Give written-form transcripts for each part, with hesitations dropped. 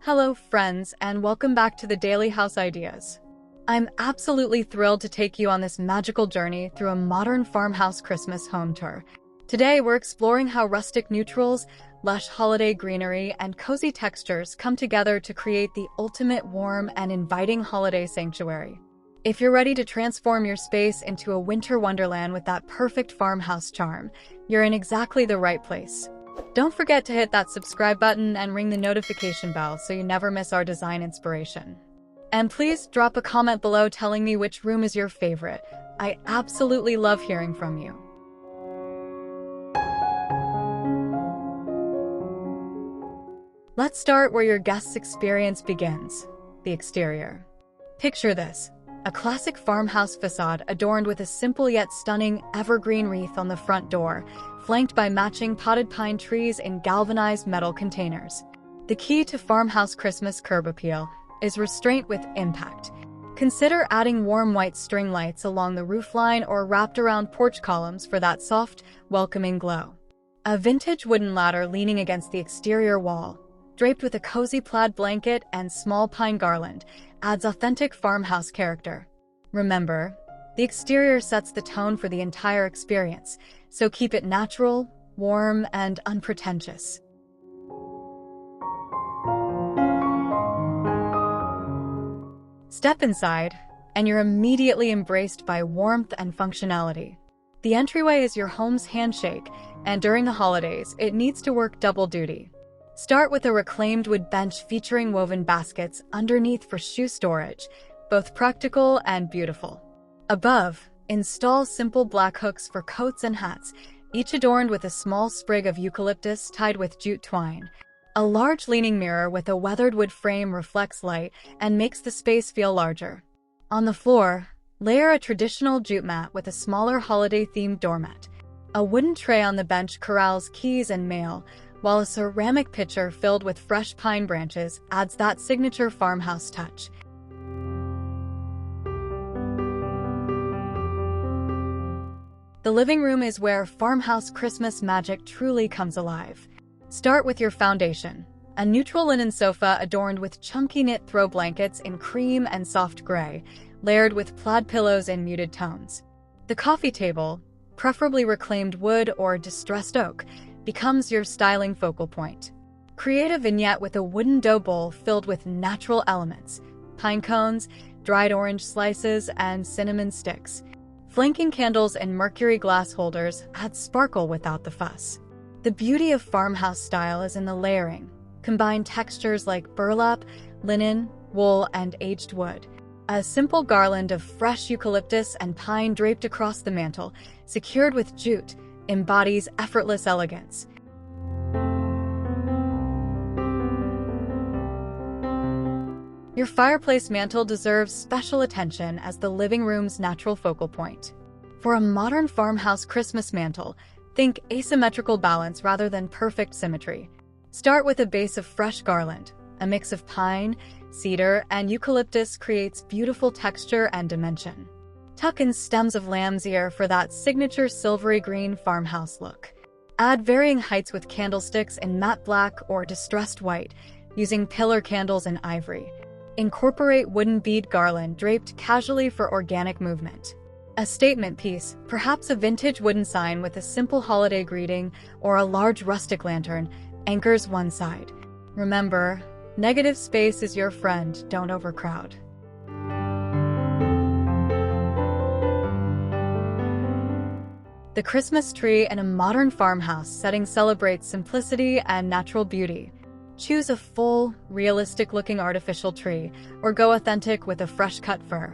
Hello, friends, and welcome back to the Daily House Ideas. I'm absolutely thrilled to take you on this magical journey through a modern farmhouse Christmas home tour. Today, we're exploring how rustic neutrals, lush holiday greenery, and cozy textures come together to create the ultimate warm and inviting holiday sanctuary. If you're ready to transform your space into a winter wonderland with that perfect farmhouse charm, you're in exactly the right place. Don't forget to hit that subscribe button and ring the notification bell so you never miss our design inspiration. And please drop a comment below telling me which room is your favorite. I absolutely love hearing from you. Let's start where your guest's experience begins, the exterior. Picture this, a classic farmhouse facade adorned with a simple yet stunning evergreen wreath on the front door, flanked by matching potted pine trees in galvanized metal containers. The key to farmhouse Christmas curb appeal is restraint with impact. Consider adding warm white string lights along the roofline or wrapped around porch columns for that soft, welcoming glow. A vintage wooden ladder leaning against the exterior wall, draped with a cozy plaid blanket and small pine garland, adds authentic farmhouse character. Remember, the exterior sets the tone for the entire experience, so keep it natural, warm, and unpretentious. Step inside, and you're immediately embraced by warmth and functionality. The entryway is your home's handshake, and during the holidays, it needs to work double duty. Start with a reclaimed wood bench featuring woven baskets underneath for shoe storage, both practical and beautiful. Above, install simple black hooks for coats and hats, each adorned with a small sprig of eucalyptus tied with jute twine. A large leaning mirror with a weathered wood frame reflects light and makes the space feel larger. On the floor, layer a traditional jute mat with a smaller holiday-themed doormat. A wooden tray on the bench corrals keys and mail, while a ceramic pitcher filled with fresh pine branches adds that signature farmhouse touch. The living room is where farmhouse Christmas magic truly comes alive. Start with your foundation, a neutral linen sofa adorned with chunky knit throw blankets in cream and soft gray, layered with plaid pillows in muted tones. The coffee table, preferably reclaimed wood or distressed oak, becomes your styling focal point. Create a vignette with a wooden dough bowl filled with natural elements, pine cones, dried orange slices, and cinnamon sticks. Flanking candles and mercury glass holders add sparkle without the fuss. The beauty of farmhouse style is in the layering. Combine textures like burlap, linen, wool, and aged wood. A simple garland of fresh eucalyptus and pine draped across the mantel, secured with jute, embodies effortless elegance. Your fireplace mantel deserves special attention as the living room's natural focal point. For a modern farmhouse Christmas mantel, think asymmetrical balance rather than perfect symmetry. Start with a base of fresh garland. A mix of pine, cedar, and eucalyptus creates beautiful texture and dimension. Tuck in stems of lamb's ear for that signature silvery green farmhouse look. Add varying heights with candlesticks in matte black or distressed white, using pillar candles in ivory. Incorporate wooden bead garland draped casually for organic movement. A statement piece, perhaps a vintage wooden sign with a simple holiday greeting or a large rustic lantern, anchors one side. Remember, negative space is your friend, don't overcrowd. The Christmas tree in a modern farmhouse setting celebrates simplicity and natural beauty. Choose a full, realistic-looking artificial tree, or go authentic with a fresh-cut fir.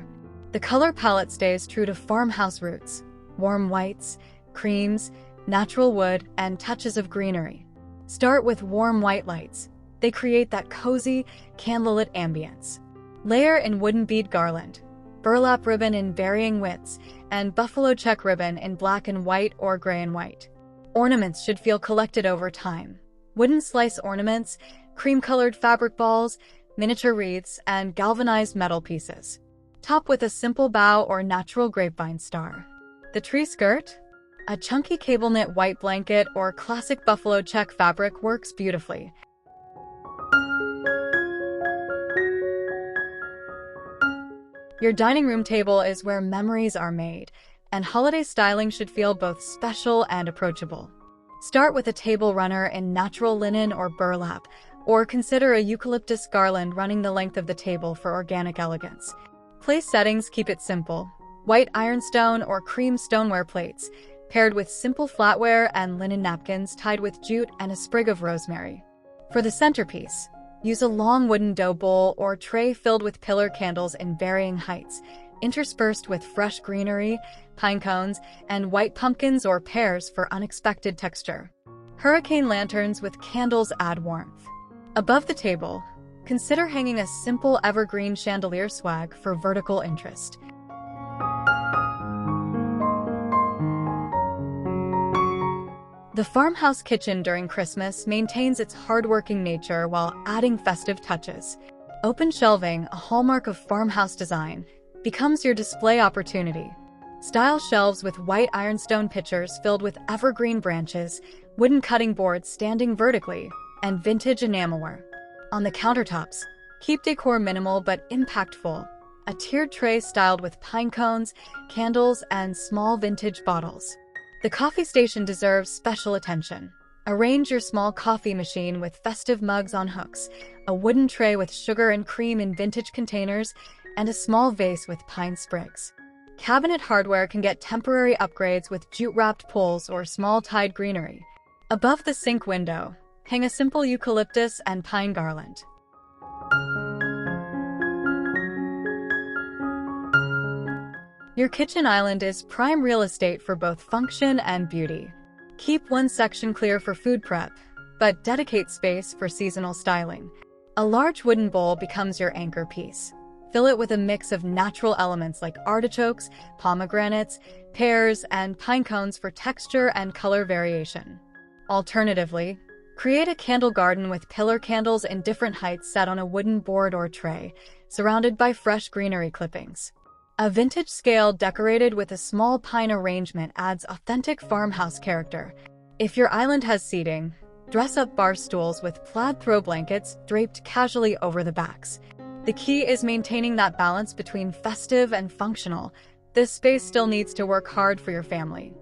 The color palette stays true to farmhouse roots: warm whites, creams, natural wood, and touches of greenery. Start with warm white lights. They create that cozy, candlelit ambience. Layer in wooden bead garland, burlap ribbon in varying widths, and buffalo check ribbon in black and white or gray and white. Ornaments should feel collected over time. Wooden slice ornaments, cream-colored fabric balls, miniature wreaths, and galvanized metal pieces. Top with a simple bough or natural grapevine star. The tree skirt? A chunky cable knit white blanket or classic buffalo check fabric works beautifully. Your dining room table is where memories are made, and holiday styling should feel both special and approachable. Start with a table runner in natural linen or burlap, or consider a eucalyptus garland running the length of the table for organic elegance. Place settings keep it simple: white ironstone or cream stoneware plates, paired with simple flatware and linen napkins tied with jute and a sprig of rosemary. For the centerpiece, use a long wooden dough bowl or tray filled with pillar candles in varying heights, interspersed with fresh greenery, pine cones, and white pumpkins or pears for unexpected texture. Hurricane lanterns with candles add warmth. Above the table, consider hanging a simple evergreen chandelier swag for vertical interest. The farmhouse kitchen during Christmas maintains its hardworking nature while adding festive touches. Open shelving, a hallmark of farmhouse design, becomes your display opportunity. Style shelves with white ironstone pitchers filled with evergreen branches, wooden cutting boards standing vertically, and vintage enamelware. On the countertops, keep decor minimal but impactful. A tiered tray styled with pine cones, candles, and small vintage bottles. The coffee station deserves special attention. Arrange your small coffee machine with festive mugs on hooks, a wooden tray with sugar and cream in vintage containers, and a small vase with pine sprigs. Cabinet hardware can get temporary upgrades with jute-wrapped poles or small tied greenery. Above the sink window, hang a simple eucalyptus and pine garland. Your kitchen island is prime real estate for both function and beauty. Keep one section clear for food prep, but dedicate space for seasonal styling. A large wooden bowl becomes your anchor piece. Fill it with a mix of natural elements like artichokes, pomegranates, pears, and pine cones for texture and color variation. Alternatively, create a candle garden with pillar candles in different heights set on a wooden board or tray, surrounded by fresh greenery clippings. A vintage scale decorated with a small pine arrangement adds authentic farmhouse character. If your island has seating, dress up bar stools with plaid throw blankets draped casually over the backs. The key is maintaining that balance between festive and functional. This space still needs to work hard for your family.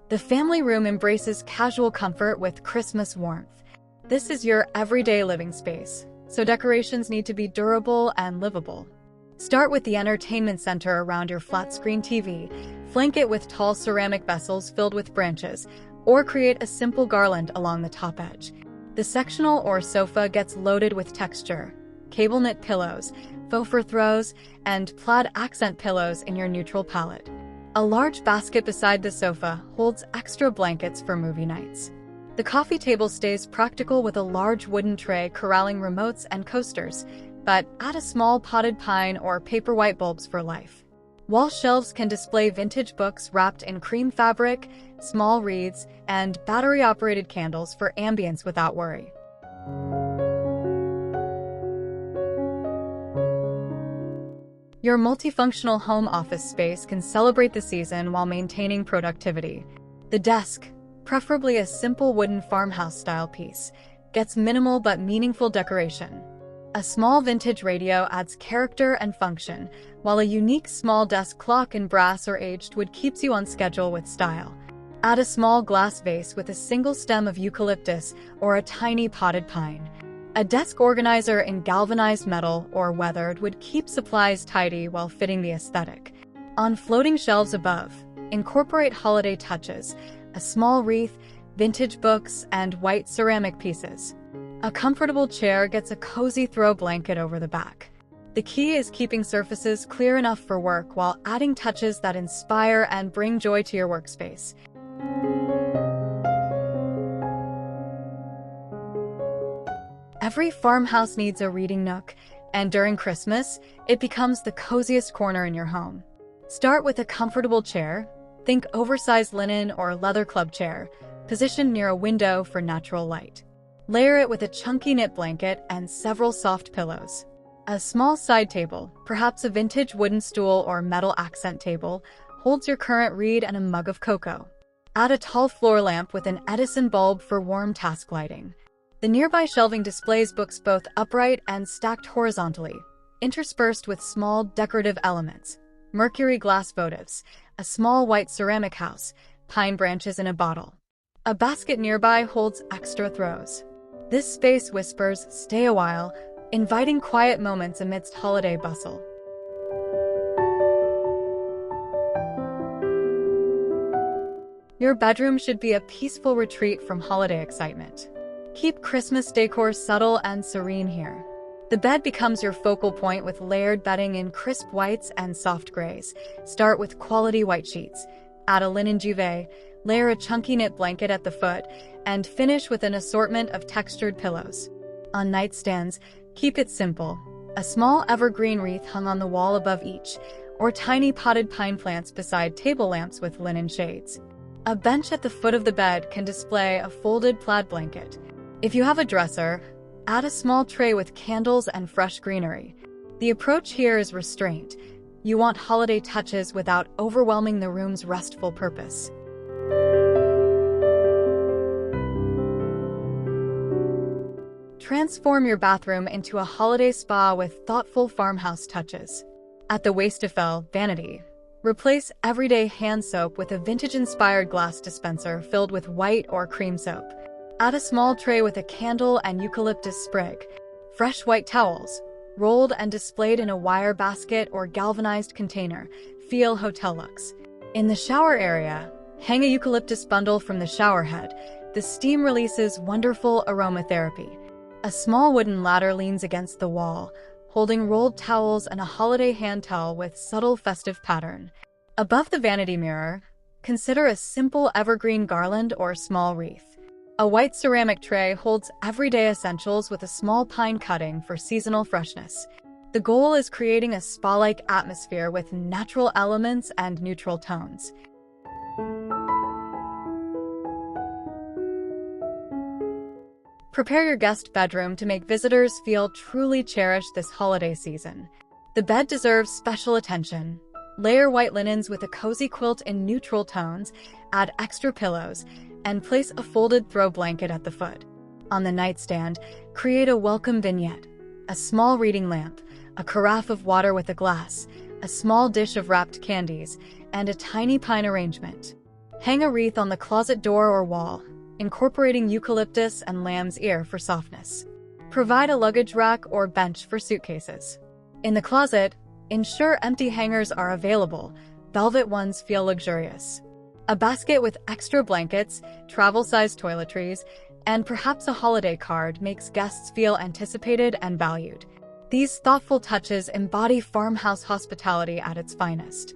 The family room embraces casual comfort with Christmas warmth. This is your everyday living space, so decorations need to be durable and livable. Start with the entertainment center around your flat-screen TV, flank it with tall ceramic vessels filled with branches, or create a simple garland along the top edge. The sectional or sofa gets loaded with texture, cable knit pillows, faux fur throws, and plaid accent pillows in your neutral palette. A large basket beside the sofa holds extra blankets for movie nights. The coffee table stays practical with a large wooden tray corralling remotes and coasters, but add a small potted pine or paperwhite bulbs for life. Wall shelves can display vintage books wrapped in cream fabric, small reeds, and battery-operated candles for ambience without worry. Your multifunctional home office space can celebrate the season while maintaining productivity. The desk, preferably a simple wooden farmhouse-style piece, gets minimal but meaningful decoration. A small vintage radio adds character and function, while a unique small desk clock in brass or aged wood keeps you on schedule with style. Add a small glass vase with a single stem of eucalyptus or a tiny potted pine. A desk organizer in galvanized metal or weathered would keep supplies tidy while fitting the aesthetic. On floating shelves above, incorporate holiday touches, a small wreath, vintage books, and white ceramic pieces. A comfortable chair gets a cozy throw blanket over the back. The key is keeping surfaces clear enough for work while adding touches that inspire and bring joy to your workspace. Every farmhouse needs a reading nook, and during Christmas, it becomes the coziest corner in your home. Start with a comfortable chair. Think oversized linen or leather club chair, positioned near a window for natural light. Layer it with a chunky knit blanket and several soft pillows. A small side table, perhaps a vintage wooden stool or metal accent table, holds your current read and a mug of cocoa. Add a tall floor lamp with an Edison bulb for warm task lighting. The nearby shelving displays books both upright and stacked horizontally, interspersed with small decorative elements: mercury glass votives, a small white ceramic house, pine branches in a bottle. A basket nearby holds extra throws. This space whispers, "Stay a while," inviting quiet moments amidst holiday bustle. Your bedroom should be a peaceful retreat from holiday excitement. Keep Christmas decor subtle and serene here. The bed becomes your focal point with layered bedding in crisp whites and soft grays. Start with quality white sheets. Add a linen duvet, layer a chunky knit blanket at the foot, and finish with an assortment of textured pillows. On nightstands, keep it simple. A small evergreen wreath hung on the wall above each, or tiny potted pine plants beside table lamps with linen shades. A bench at the foot of the bed can display a folded plaid blanket. If you have a dresser, add a small tray with candles and fresh greenery. The approach here is restraint. You want holiday touches without overwhelming the room's restful purpose. Transform your bathroom into a holiday spa with thoughtful farmhouse touches. At the Wastafel vanity, replace everyday hand soap with a vintage-inspired glass dispenser filled with white or cream soap. Add a small tray with a candle and eucalyptus sprig. Fresh white towels, rolled and displayed in a wire basket or galvanized container, feel hotel luxe. In the shower area, hang a eucalyptus bundle from the shower head. The steam releases wonderful aromatherapy. A small wooden ladder leans against the wall, holding rolled towels and a holiday hand towel with subtle festive pattern. Above the vanity mirror, consider a simple evergreen garland or small wreath. A white ceramic tray holds everyday essentials with a small pine cutting for seasonal freshness. The goal is creating a spa-like atmosphere with natural elements and neutral tones. Prepare your guest bedroom to make visitors feel truly cherished this holiday season. The bed deserves special attention. Layer white linens with a cozy quilt in neutral tones, add extra pillows, and place a folded throw blanket at the foot. On the nightstand, create a welcome vignette: a small reading lamp, a carafe of water with a glass, a small dish of wrapped candies, and a tiny pine arrangement. Hang a wreath on the closet door or wall, incorporating eucalyptus and lamb's ear for softness. Provide a luggage rack or bench for suitcases. In the closet, ensure empty hangers are available. Velvet ones feel luxurious. A basket with extra blankets, travel-sized toiletries, and perhaps a holiday card makes guests feel anticipated and valued. These thoughtful touches embody farmhouse hospitality at its finest.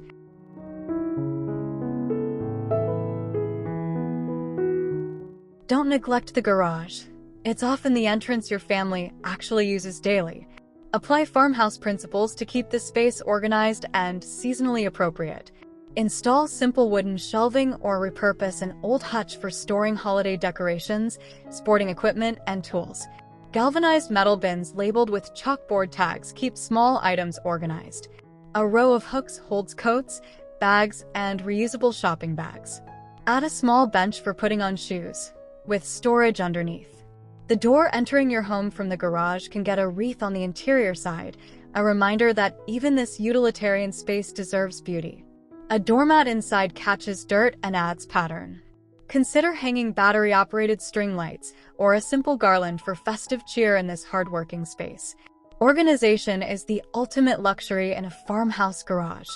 Don't neglect the garage. It's often the entrance your family actually uses daily. Apply farmhouse principles to keep the space organized and seasonally appropriate. Install simple wooden shelving or repurpose an old hutch for storing holiday decorations, sporting equipment, and tools. Galvanized metal bins labeled with chalkboard tags keep small items organized. A row of hooks holds coats, bags, and reusable shopping bags. Add a small bench for putting on shoes, with storage underneath. The door entering your home from the garage can get a wreath on the interior side, a reminder that even this utilitarian space deserves beauty. A doormat inside catches dirt and adds pattern. Consider hanging battery-operated string lights or a simple garland for festive cheer in this hardworking space. Organization is the ultimate luxury in a farmhouse garage.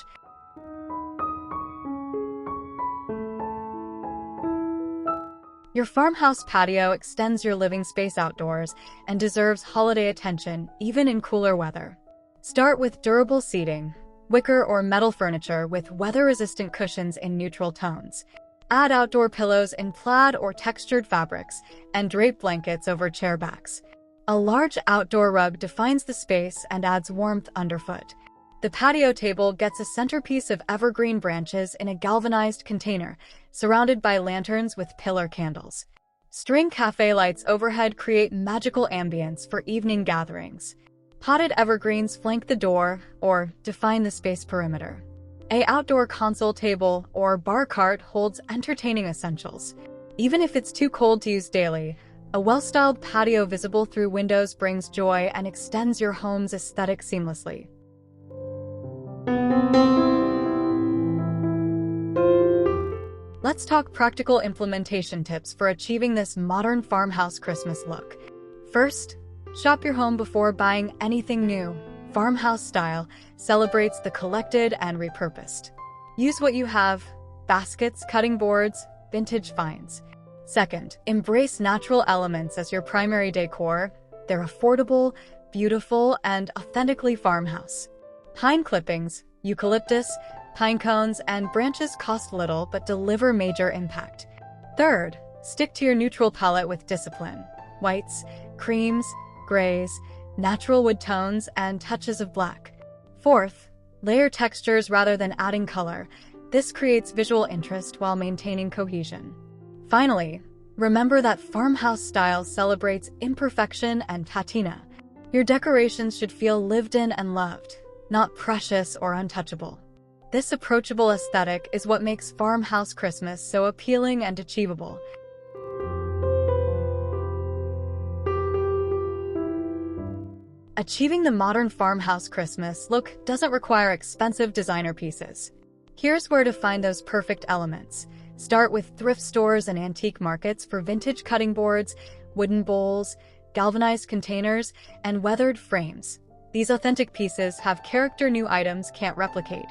Your farmhouse patio extends your living space outdoors and deserves holiday attention, even in cooler weather. Start with durable seating, wicker or metal furniture with weather-resistant cushions in neutral tones. Add outdoor pillows in plaid or textured fabrics, and drape blankets over chair backs. A large outdoor rug defines the space and adds warmth underfoot. The patio table gets a centerpiece of evergreen branches in a galvanized container, surrounded by lanterns with pillar candles. String cafe lights overhead create magical ambience for evening gatherings. Potted evergreens flank the door or define the space perimeter. An outdoor console table or bar cart holds entertaining essentials. Even if it's too cold to use daily, A well-styled patio visible through windows brings joy and extends your home's aesthetic seamlessly. Let's talk practical implementation tips for achieving this modern farmhouse Christmas look. First, shop your home before buying anything new. Farmhouse style celebrates the collected and repurposed. Use what you have: baskets, cutting boards, vintage finds. Second, embrace natural elements as your primary decor. They're affordable, beautiful, and authentically farmhouse. Pine clippings, eucalyptus, pine cones, and branches cost little but deliver major impact. Third, stick to your neutral palette with discipline. Whites, creams, grays, natural wood tones, and touches of black. Fourth, layer textures rather than adding color. This creates visual interest while maintaining cohesion. Finally, remember that farmhouse style celebrates imperfection and patina. Your decorations should feel lived in and loved, not precious or untouchable. This approachable aesthetic is what makes Farmhouse Christmas so appealing and achievable. Achieving the modern farmhouse Christmas look doesn't require expensive designer pieces. Here's where to find those perfect elements. Start with thrift stores and antique markets for vintage cutting boards, wooden bowls, galvanized containers, and weathered frames. These authentic pieces have character new items can't replicate.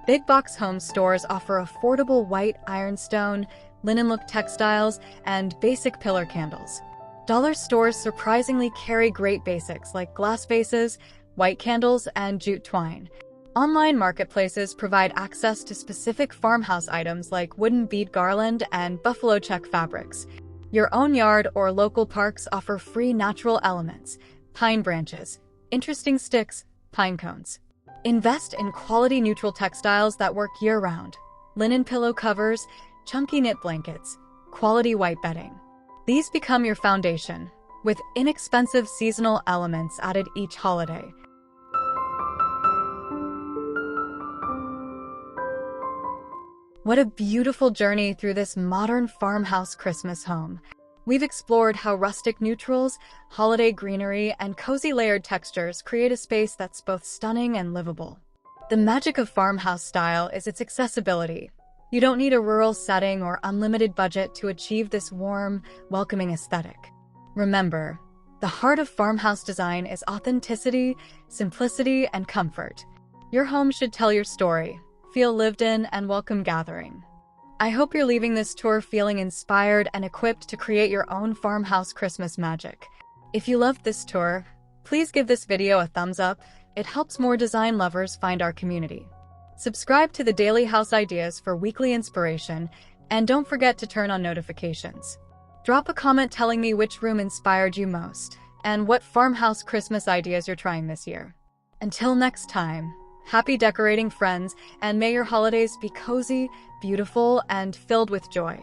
Big box home stores offer affordable white ironstone, linen look textiles, and basic pillar candles. Dollar stores surprisingly carry great basics like glass vases, white candles, and jute twine. Online marketplaces provide access to specific farmhouse items like wooden bead garland and buffalo check fabrics. Your own yard or local parks offer free natural elements: pine branches, interesting sticks, pine cones. Invest in quality neutral textiles that work year-round: linen pillow covers, chunky knit blankets, quality white bedding. These become your foundation, with inexpensive seasonal elements added each holiday. What a beautiful journey through this modern farmhouse Christmas home. We've explored how rustic neutrals, holiday greenery, and cozy layered textures create a space that's both stunning and livable. The magic of farmhouse style is its accessibility. You don't need a rural setting or unlimited budget to achieve this warm, welcoming aesthetic. Remember, the heart of farmhouse design is authenticity, simplicity, and comfort. Your home should tell your story, feel lived in, and welcome gathering. I hope you're leaving this tour feeling inspired and equipped to create your own farmhouse Christmas magic. If you loved this tour, please give this video a thumbs up. It helps more design lovers find our community. Subscribe to the Daily House Ideas for weekly inspiration, and don't forget to turn on notifications. Drop a comment telling me which room inspired you most, and what farmhouse Christmas ideas you're trying this year. Until next time, happy decorating, friends, and may your holidays be cozy, beautiful, and filled with joy.